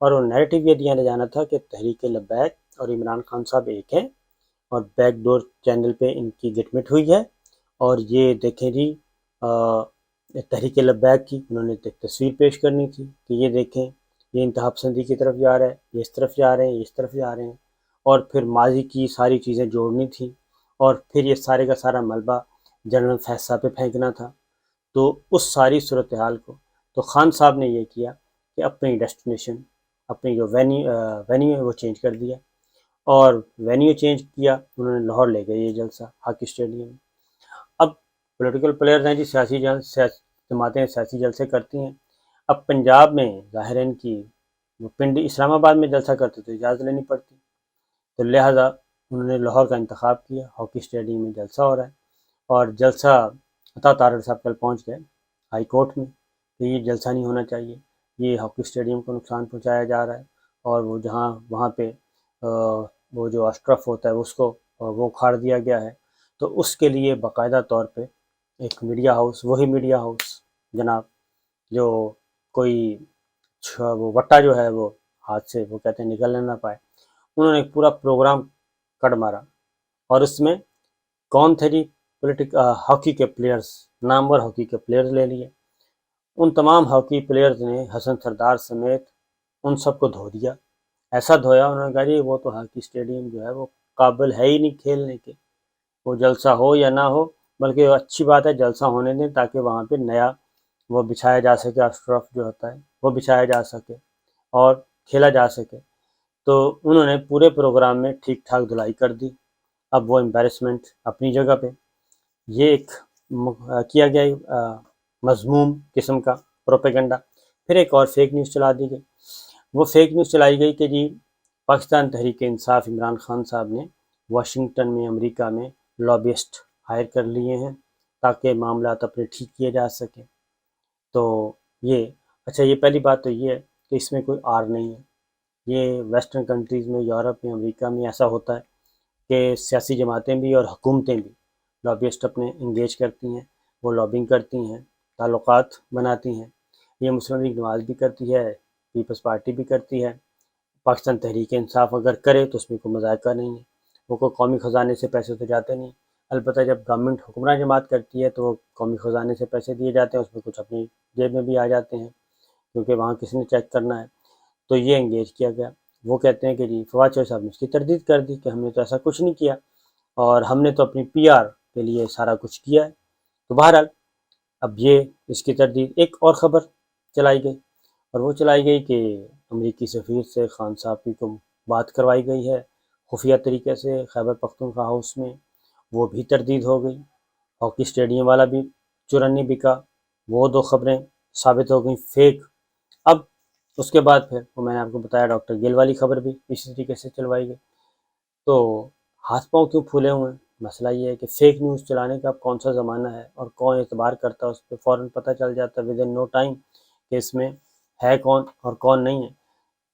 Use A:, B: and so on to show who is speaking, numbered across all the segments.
A: اور وہ نیریٹو یہ دیا جانا تھا کہ تحریک لبیک اور عمران خان صاحب ایک ہیں اور بیک ڈور چینل پہ ان کی گٹ مٹ ہوئی ہے، اور یہ دیکھیں جی تحریک لبیک کی انہوں نے ایک تصویر پیش کرنی تھی کہ یہ دیکھیں یہ انتہا پسندی کی طرف جا رہا ہے، یہ اس طرف جا رہے ہیں، یہ اس طرف جا رہے ہیں، اور پھر ماضی کی ساری چیزیں جوڑنی تھیں، اور پھر یہ سارے کا سارا ملبہ جنرل فیض صاحب پہ پھینکنا تھا۔ تو اس ساری صورتحال کو تو خان صاحب نے یہ کیا کہ اپنی ڈیسٹینیشن، اپنی جو وینیو ہے وہ چینج کر دیا، اور وینیو چینج کیا انہوں نے لاہور لے گئے یہ جلسہ ہاکی اسٹیڈیم میں۔ اب پولیٹیکل پلیئرز ہیں جی، سیاسی جماعتیں سیاسی جلسے کرتی ہیں۔ اب پنجاب میں ظاہر ہے ان کی وہ پنڈی اسلام آباد میں جلسہ کرتے تو اجازت لینی پڑتی، تو لہٰذا انہوں نے لاہور کا انتخاب کیا، ہاکی اسٹیڈیم میں جلسہ ہو رہا ہے، اور جلسہ عطا تارڑ صاحب کل پہنچ گئے ہائی کورٹ میں کہ یہ جلسہ نہیں ہونا چاہیے، یہ ہاکی اسٹیڈیم کو نقصان پہنچایا جا رہا ہے، اور وہ جہاں وہاں پہ وہ جو اشٹرف ہوتا ہے اس کو وہ اکھاڑ دیا گیا ہے، تو اس کے لیے باقاعدہ طور پہ ایک میڈیا ہاؤس، وہی میڈیا ہاؤس جناب جو کوئی وہ وٹا جو ہے وہ ہاتھ سے وہ کہتے ہیں نکلنے نہ پائے، انہوں نے ایک پورا پروگرام کٹ مارا، اور اس میں کون تھے جی ہاکی کے پلیئرز، نامور ہاکی کے پلیئرز لے لیے، ان تمام ہاکی پلیئرز نے حسن سردار سمیت ان سب کو دھو دیا، ایسا دھویا انہوں نے کہا جی وہ تو ہاکی اسٹیڈیم جو ہے وہ قابل ہے ہی نہیں کھیلنے کے، وہ جلسہ ہو یا نہ ہو، بلکہ اچھی بات ہے جلسہ ہونے دیں تاکہ وہاں پہ نیا وہ بچھایا جا سکے، اشٹرف جو ہوتا ہے وہ بچھایا جا سکے اور کھیلا جا سکے۔ تو انہوں نے پورے پروگرام میں ٹھیک ٹھاک دھلائی کر دی۔ اب وہ امبیرسمنٹ اپنی جگہ پہ، یہ ایک کیا گیا مذموم قسم کا پروپیگنڈا۔ پھر ایک اور فیک نیوز چلا دی گئی، وہ فیک نیوز چلائی گئی کہ جی پاکستان تحریک انصاف عمران خان صاحب نے واشنگٹن میں امریکہ میں لابسٹ ہائر کر لیے ہیں تاکہ معاملات اپنے ٹھیک کیے جا سکیں۔ تو یہ اچھا، یہ پہلی بات تو یہ ہے کہ اس میں کوئی آر نہیں ہے، یہ ویسٹرن کنٹریز میں، یورپ میں، امریکہ میں ایسا ہوتا ہے کہ سیاسی جماعتیں بھی اور حکومتیں بھی لابسٹ اپنے انگیج کرتی ہیں، وہ لابنگ کرتی ہیں، تعلقات بناتی ہیں۔ یہ مسلم لیگ نواز بھی کرتی ہے، پیپلز پارٹی بھی کرتی ہے، پاکستان تحریک انصاف اگر کرے تو اس میں کوئی مذائقہ نہیں ہے، وہ کوئی قومی خزانے سے پیسے تو جاتے نہیں، البتہ جب گورنمنٹ حکمراں جماعت کرتی ہے تو وہ قومی خزانے سے پیسے دیے جاتے ہیں، اس میں کچھ اپنی جیب میں بھی آ جاتے ہیں کیونکہ وہاں کس نے چیک کرنا ہے۔ تو یہ انگیج کیا گیا، وہ کہتے ہیں کہ جی فواد چوہدری صاحب نے اس کی تردید کر دی کہ ہم نے تو ایسا کچھ نہیں کیا، اور ہم نے تو اپنی پی آر کے لیے سارا کچھ کیا ہے۔ تو بہرحال اب یہ اس کی تردید، ایک اور خبر چلائی گئی، اور وہ چلائی گئی کہ امریکی سفیر سے خان صاحب کی کو بات کروائی گئی ہے خفیہ طریقے سے خیبر پختونخوا ہاؤس میں، وہ بھی تردید ہو گئی۔ ہاکی اسٹیڈیم والا بھی چرن نہیں بکا، وہ دو خبریں ثابت ہو گئیں فیک۔ اب اس کے بعد پھر وہ میں نے آپ کو بتایا ڈاکٹر گل والی خبر بھی اسی طریقے سے چلوائی گئی۔ تو ہاتھ پاؤں کیوں پھولے ہوئے ہیں؟ مسئلہ یہ ہے کہ فیک نیوز چلانے کا اب کون سا زمانہ ہے اور کون اعتبار کرتا ہے، اس پہ فوراً پتہ چل جاتا ہے ود ان نو ٹائم کہ اس میں ہے کون اور کون نہیں ہے۔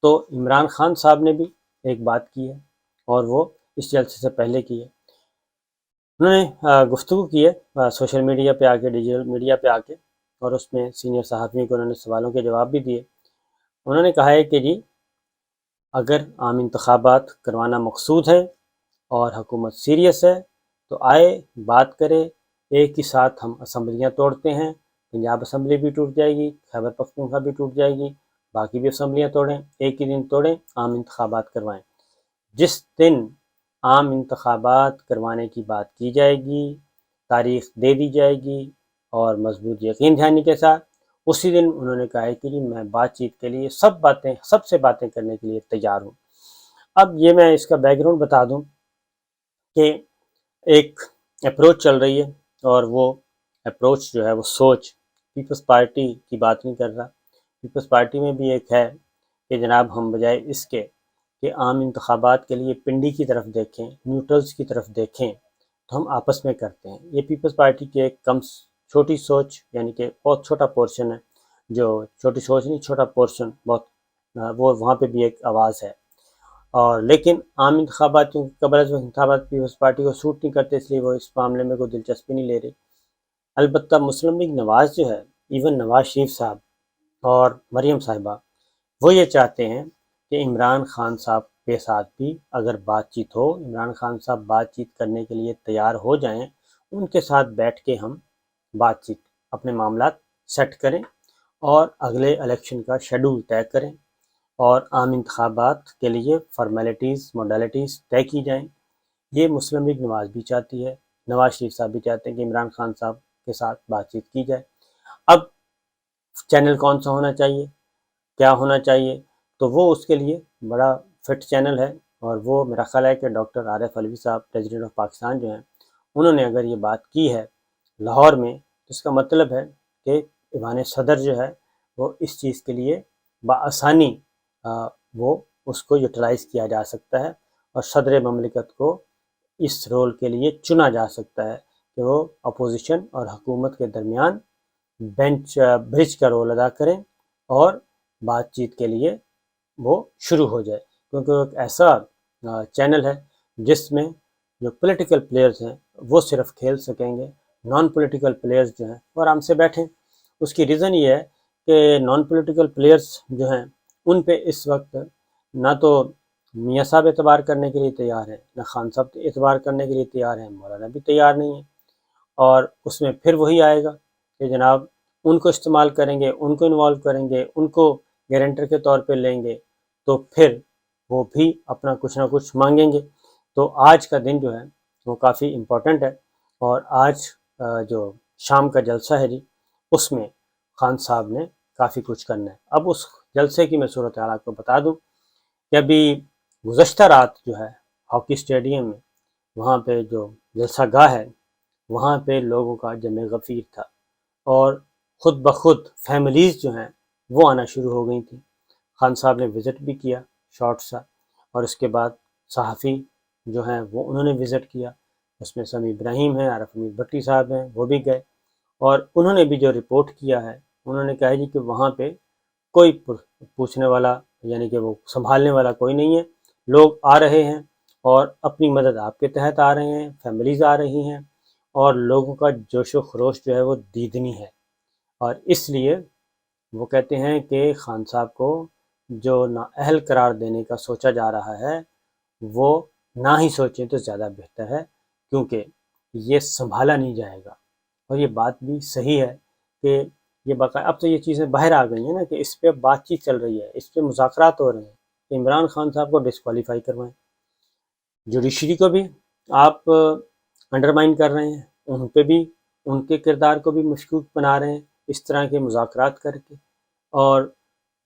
A: تو عمران خان صاحب نے بھی ایک بات کی ہے، اور وہ اس جلسے سے پہلے کی ہے، انہوں نے گفتگو کی ہے سوشل میڈیا پہ آ کے، ڈیجیٹل میڈیا پہ آ کے، اور اس میں سینئر صحافیوں کو انہوں نے سوالوں کے جواب بھی دیے۔ انہوں نے کہا ہے کہ جی اگر عام انتخابات کروانا مقصود ہے اور حکومت سیریس ہے تو آئے بات کرے، ایک ہی ساتھ ہم اسمبلیاں توڑتے ہیں، پنجاب اسمبلی بھی ٹوٹ جائے گی، خیبر پختونخوا بھی ٹوٹ جائے گی، باقی بھی اسمبلیاں توڑیں، ایک ہی دن توڑیں، عام انتخابات کروائیں۔ جس دن عام انتخابات کروانے کی بات کی جائے گی، تاریخ دے دی جائے گی اور مضبوط یقین دہانی کے ساتھ، اسی دن انہوں نے کہا ہے کہ جی میں بات چیت کے لیے سب سے باتیں کرنے کے لیے تیار ہوں۔ اب یہ میں اس کا بیک گراؤنڈ بتا دوں کہ ایک اپروچ چل رہی ہے، اور وہ اپروچ جو ہے وہ سوچ پیپلز پارٹی کی بات نہیں کر رہا، پیپلز پارٹی میں بھی ایک ہے کہ جناب ہم بجائے اس کے کہ عام انتخابات کے لیے پنڈی کی طرف دیکھیں، نیوٹرلز کی طرف دیکھیں، تو ہم آپس میں کرتے ہیں۔ یہ پیپلز پارٹی کی ایک چھوٹی سوچ، یعنی کہ بہت چھوٹا پورشن ہے، جو چھوٹی سوچ نہیں، چھوٹا پورشن، بہت وہ وہاں پہ بھی ایک آواز ہے۔ اور لیکن عام انتخابات کیونکہ قبل از انتخابات پیپلز پارٹی کو سوٹ نہیں کرتے، اس لیے وہ اس معاملے میں کوئی دلچسپی نہیں لے رہی۔ البتہ مسلم لیگ نواز جو ہے، ایون نواز شریف صاحب اور مریم صاحبہ، وہ یہ چاہتے ہیں کہ عمران خان صاحب کے ساتھ بھی اگر بات چیت ہو، عمران خان صاحب بات چیت کرنے کے لیے تیار ہو جائیں، ان کے ساتھ بیٹھ کے ہم بات چیت اپنے معاملات سیٹ کریں اور اگلے الیکشن کا شیڈول طے کریں اور عام انتخابات کے لیے فارمیلٹیز موڈیلٹیز طے کی جائیں۔ یہ مسلم لیگ نواز بھی چاہتی ہے، نواز شریف صاحب بھی چاہتے ہیں کہ عمران خان صاحب کے ساتھ بات چیت کی جائے۔ اب چینل کون سا ہونا چاہیے، کیا ہونا چاہیے، تو وہ اس کے لیے بڑا فٹ چینل ہے، اور وہ میرا خیال ہے کہ ڈاکٹر عارف علوی صاحب پریزیڈنٹ آف پاکستان جو ہیں، انہوں نے اگر یہ بات کی ہے لاہور میں، تو اس کا مطلب ہے کہ ایوان صدر جو ہے وہ اس چیز کے لیے بآسانی وہ اس کو یوٹیلائز کیا جا سکتا ہے، اور صدر مملکت کو اس رول کے لیے چنا جا سکتا ہے کہ وہ اپوزیشن اور حکومت کے درمیان برج کا رول ادا کریں اور بات چیت کے لیے وہ شروع ہو جائے، کیونکہ وہ ایک ایسا چینل ہے جس میں جو پولیٹیکل پلیئرز ہیں وہ صرف کھیل سکیں گے، نان پولیٹیکل پلیئرز جو ہیں وہ آرام سے بیٹھیں۔ اس کی ریزن یہ ہے کہ نان پولیٹیکل پلیئرز جو ہیں ان پہ اس وقت نہ تو میاں صاحب اعتبار کرنے کے لیے تیار ہیں، نہ خان صاحب اعتبار کرنے کے لیے تیار ہیں، مولانا بھی تیار نہیں ہیں، اور اس میں پھر وہی آئے گا کہ جناب ان کو استعمال کریں گے، ان کو انوالو کریں گے، ان کو گارنٹر کے طور پہ لیں گے، تو پھر وہ بھی اپنا کچھ نہ کچھ مانگیں گے۔ تو آج کا دن جو ہے وہ کافی امپورٹنٹ ہے، اور آج جو شام کا جلسہ ہے جی، اس میں خان صاحب نے کافی کچھ کرنا ہے۔ اب اس جلسے کی میں صورتحال آپ کو بتا دوں کہ ابھی گزشتہ رات جو ہے ہاکی اسٹیڈیم میں، وہاں پہ جو جلسہ گاہ ہے وہاں پہ لوگوں کا جمع غفیر تھا، اور خود بخود فیملیز جو ہیں وہ آنا شروع ہو گئی تھیں۔ خان صاحب نے وزٹ بھی کیا شارٹ سا، اور اس کے بعد صحافی جو ہیں وہ انہوں نے وزٹ کیا، اس میں سمیع ابراہیم ہیں، عارف امید بھٹی صاحب ہیں، وہ بھی گئے، اور انہوں نے بھی جو رپورٹ کیا ہے انہوں نے کہا جی کہ وہاں پہ کوئی پوچھنے والا یعنی کہ وہ سنبھالنے والا کوئی نہیں ہے، لوگ آ رہے ہیں اور اپنی مدد آپ کے تحت آ رہے ہیں، فیملیز آ رہی ہیں، اور لوگوں کا جوش و خروش جو ہے وہ دیدنی ہے، اور اس لیے وہ کہتے ہیں کہ خان صاحب کو جو نااہل قرار دینے کا سوچا جا رہا ہے وہ نہ ہی سوچیں تو زیادہ بہتر ہے، کیونکہ یہ سنبھالا نہیں جائے گا۔ اور یہ بات بھی صحیح ہے کہ یہ باقاعدہ اب تو یہ چیزیں باہر آ گئی ہیں نا کہ اس پہ بات چیت چل رہی ہے، اس پہ مذاکرات ہو رہے ہیں کہ عمران خان صاحب کو ڈسکوالیفائی کروائیں، جوڈیشری کو بھی آپ انڈرمائن کر رہے ہیں، ان پہ بھی ان کے کردار کو بھی مشکوک بنا رہے ہیں اس طرح کے مذاکرات کر کے، اور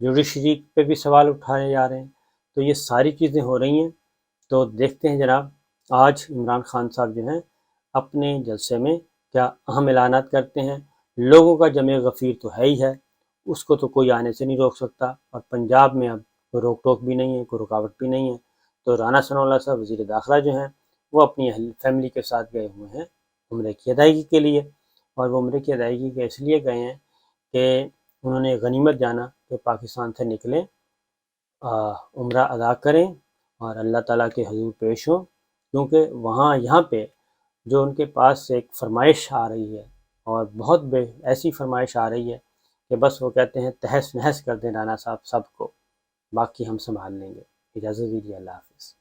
A: جوڈیشری پہ بھی سوال اٹھائے جا رہے ہیں، تو یہ ساری چیزیں ہو رہی ہیں۔ تو دیکھتے ہیں جناب آج عمران خان صاحب جو ہیں اپنے جلسے میں کیا اہم اعلانات کرتے ہیں۔ لوگوں کا جمع غفیر تو ہے ہی ہے، اس کو تو کوئی آنے سے نہیں روک سکتا، اور پنجاب میں اب کوئی روک ٹوک بھی نہیں ہے، کوئی رکاوٹ بھی نہیں ہے۔ تو رانا ثناء اللہ صاحب وزیر داخلہ جو ہیں وہ اپنی فیملی کے ساتھ گئے ہوئے ہیں عمرے کی ادائیگی کے لیے، اور وہ عمرے کی ادائیگی کے اس لیے گئے ہیں کہ انہوں نے غنیمت جانا کہ پاکستان سے نکلیں، عمرہ ادا کریں اور اللہ تعالیٰ کے حضور پیش ہوں، کیونکہ یہاں پہ جو ان کے پاس ایک فرمائش آ رہی ہے، اور بہت ایسی فرمائش آ رہی ہے کہ بس وہ کہتے ہیں تہس نہس کر دیں رانا صاحب سب کو، باقی ہم سنبھال لیں گے۔ اجازت دیجیے، اللہ حافظ۔